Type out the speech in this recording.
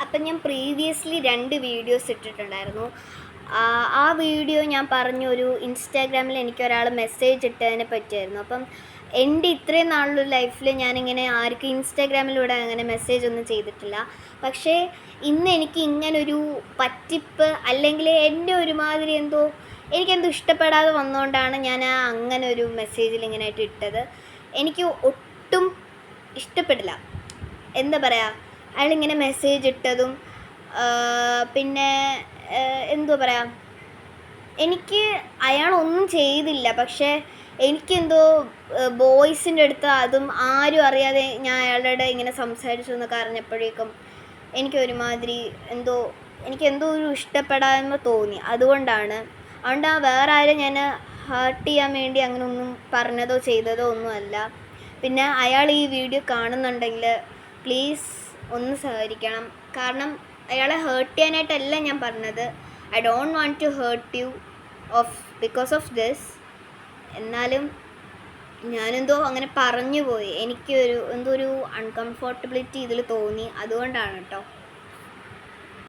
അപ്പം ഞാൻ previously 2 videos ഇട്ടിട്ടുണ്ടായിരുന്നു. ആ വീഡിയോ ഞാൻ പറഞ്ഞൊരു ഇൻസ്റ്റാഗ്രാമിൽ എനിക്കൊരാൾ മെസ്സേജ് ഇട്ടതിനെ പറ്റിയായിരുന്നു. അപ്പം എൻ്റെ ഇത്രയും നാളുള്ള ലൈഫിൽ ഞാനിങ്ങനെ ആർക്കും ഇൻസ്റ്റാഗ്രാമിലൂടെ അങ്ങനെ മെസ്സേജ് ഒന്നും ചെയ്തിട്ടില്ല. പക്ഷേ ഇന്ന് എനിക്ക് ഇങ്ങനൊരു പറ്റിപ്പ് അല്ലെങ്കിൽ എൻ്റെ ഒരുമാതിരി എനിക്കെന്തോ ഇഷ്ടപ്പെടാതെ വന്നതുകൊണ്ടാണ് ഞാൻ അങ്ങനെ ഒരു മെസ്സേജിൽ ഇങ്ങനെയായിട്ട് ഇട്ടത്. എനിക്ക് ഒട്ടും ഇഷ്ടപ്പെട്ടില്ല. എന്താ പറയുക, അയാളിങ്ങനെ മെസ്സേജ് ഇട്ടതും പിന്നെ എന്തുവാ പറയുക, എനിക്ക് അയാളൊന്നും ചെയ്തില്ല. പക്ഷേ എനിക്കെന്തോ ബോയ്സിൻ്റെ അടുത്ത് അതും ആരും അറിയാതെ ഞാൻ അയാളുടെ ഇങ്ങനെ സംസാരിച്ചു എന്നൊക്കെ അറിഞ്ഞപ്പോഴേക്കും എനിക്കൊരുമാതിരി എനിക്കെന്തോ ഒരു ഇഷ്ടപ്പെടായ്മ തോന്നി. അതുകൊണ്ട് വേറെ ആരും ഞാൻ ഹേർട്ട് ചെയ്യാൻ വേണ്ടി അങ്ങനെ ഒന്നും പറഞ്ഞതോ ചെയ്തതോ ഒന്നുമല്ല. പിന്നെ അയാൾ ഈ വീഡിയോ കാണുന്നുണ്ടെങ്കിൽ പ്ലീസ് ഒന്ന് സഹകരിക്കണം. കാരണം അയാളെ ഹേർട്ട് ചെയ്യാനായിട്ടല്ല ഞാൻ പറഞ്ഞത്. I don't want to hurt you because of this. എന്നാലും ഞാനെന്തോ അങ്ങനെ പറഞ്ഞു പോയി. എനിക്ക് ഒരു അൺകംഫർട്ടബിലിറ്റി ഇതിൽ തോന്നി. അതുകൊണ്ടാണ് കേട്ടോ.